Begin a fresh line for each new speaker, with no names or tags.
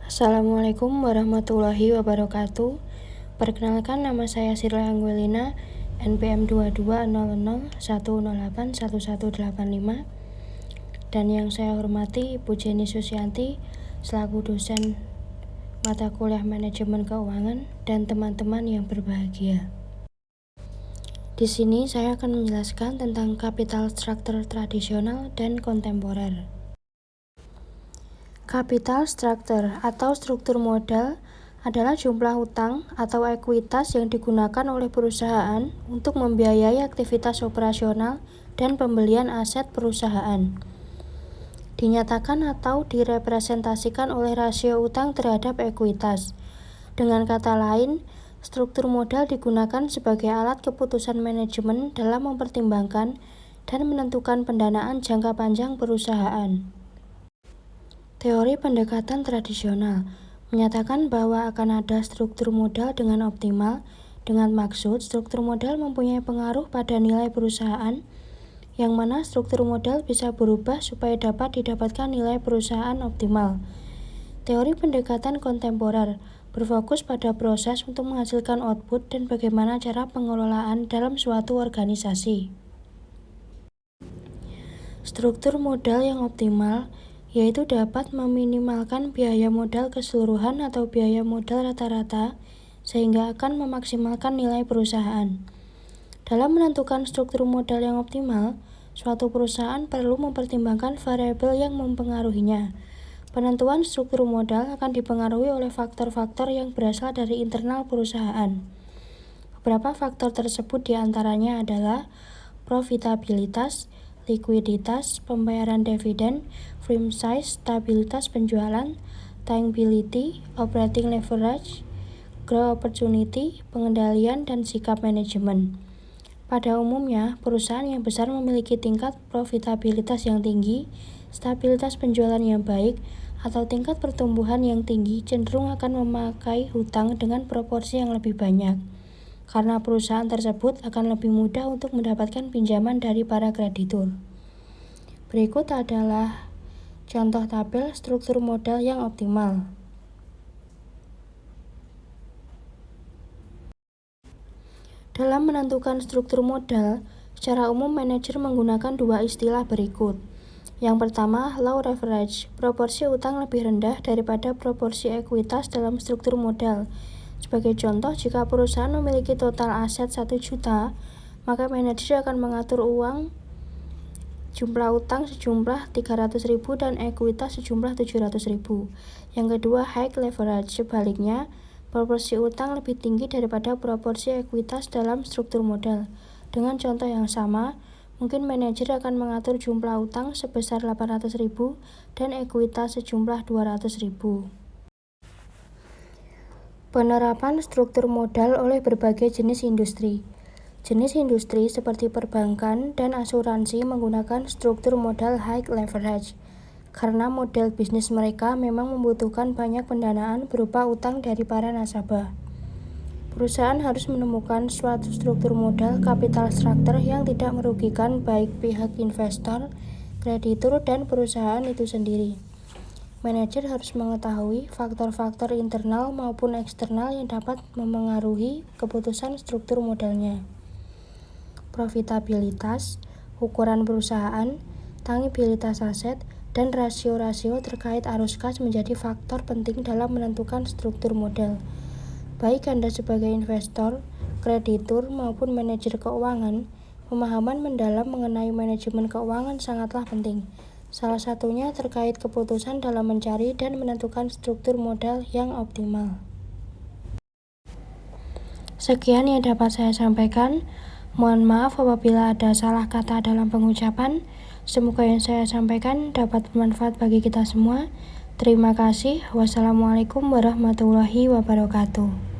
Assalamualaikum warahmatullahi wabarakatuh. Perkenalkan, nama saya Sirla Anggwelina, NPM 22001081181185, dan yang saya hormati Ibu Jenny Susianti selaku dosen mata kuliah Manajemen Keuangan dan teman-teman yang berbahagia. Di sini saya akan menjelaskan tentang capital structure tradisional dan kontemporer. Capital structure atau struktur modal adalah jumlah utang atau ekuitas yang digunakan oleh perusahaan untuk membiayai aktivitas operasional dan pembelian aset perusahaan. Dinyatakan atau direpresentasikan oleh rasio utang terhadap ekuitas. Dengan kata lain, struktur modal digunakan sebagai alat keputusan manajemen dalam mempertimbangkan dan menentukan pendanaan jangka panjang perusahaan. Teori pendekatan tradisional menyatakan bahwa akan ada struktur modal dengan optimal, dengan maksud struktur modal mempunyai pengaruh pada nilai perusahaan, yang mana struktur modal bisa berubah supaya dapat didapatkan nilai perusahaan optimal. Teori pendekatan kontemporer berfokus pada proses untuk menghasilkan output dan bagaimana cara pengelolaan dalam suatu organisasi. Struktur modal yang optimal yaitu dapat meminimalkan biaya modal keseluruhan atau biaya modal rata-rata sehingga akan memaksimalkan nilai perusahaan. Dalam menentukan struktur modal yang optimal, suatu perusahaan perlu mempertimbangkan variabel yang mempengaruhinya. Penentuan struktur modal akan dipengaruhi oleh faktor-faktor yang berasal dari internal perusahaan. Beberapa faktor tersebut diantaranya adalah profitabilitas, likuiditas, pembayaran dividen, firm size, stabilitas penjualan, tankability, operating leverage, growth opportunity, pengendalian, dan sikap manajemen. Pada umumnya, perusahaan yang besar memiliki tingkat profitabilitas yang tinggi, stabilitas penjualan yang baik, atau tingkat pertumbuhan yang tinggi cenderung akan memakai hutang dengan proporsi yang lebih banyak, karena perusahaan tersebut akan lebih mudah untuk mendapatkan pinjaman dari para kreditur. Berikut adalah contoh tabel struktur modal yang optimal. Dalam menentukan struktur modal, secara umum manajer menggunakan dua istilah berikut. Yang pertama, low leverage, proporsi utang lebih rendah daripada proporsi ekuitas dalam struktur modal. Sebagai contoh, jika perusahaan memiliki total aset 1 juta, maka manajer akan mengatur jumlah utang sejumlah 300.000 dan ekuitas sejumlah 700.000. Yang kedua, high leverage, sebaliknya, proporsi utang lebih tinggi daripada proporsi ekuitas dalam struktur modal. Dengan contoh yang sama, mungkin manajer akan mengatur jumlah utang sebesar 800.000 dan ekuitas sejumlah 200.000. Penerapan struktur modal oleh berbagai jenis industri. Jenis industri seperti perbankan dan asuransi menggunakan struktur modal high leverage karena model bisnis mereka memang membutuhkan banyak pendanaan berupa utang dari para nasabah. Perusahaan harus menemukan suatu struktur modal capital structure yang tidak merugikan baik pihak investor, kreditur, dan perusahaan itu sendiri. Manajer harus mengetahui faktor-faktor internal maupun eksternal yang dapat memengaruhi keputusan struktur modalnya. Profitabilitas, ukuran perusahaan, tangibilitas aset, dan rasio-rasio terkait arus kas menjadi faktor penting dalam menentukan struktur modal. Baik Anda sebagai investor, kreditur, maupun manajer keuangan, pemahaman mendalam mengenai manajemen keuangan sangatlah penting. Salah satunya terkait keputusan dalam mencari dan menentukan struktur modal yang optimal. Sekian yang dapat saya sampaikan. Mohon maaf apabila ada salah kata dalam pengucapan. Semoga yang saya sampaikan dapat bermanfaat bagi kita semua. Terima kasih. Wassalamualaikum warahmatullahi wabarakatuh.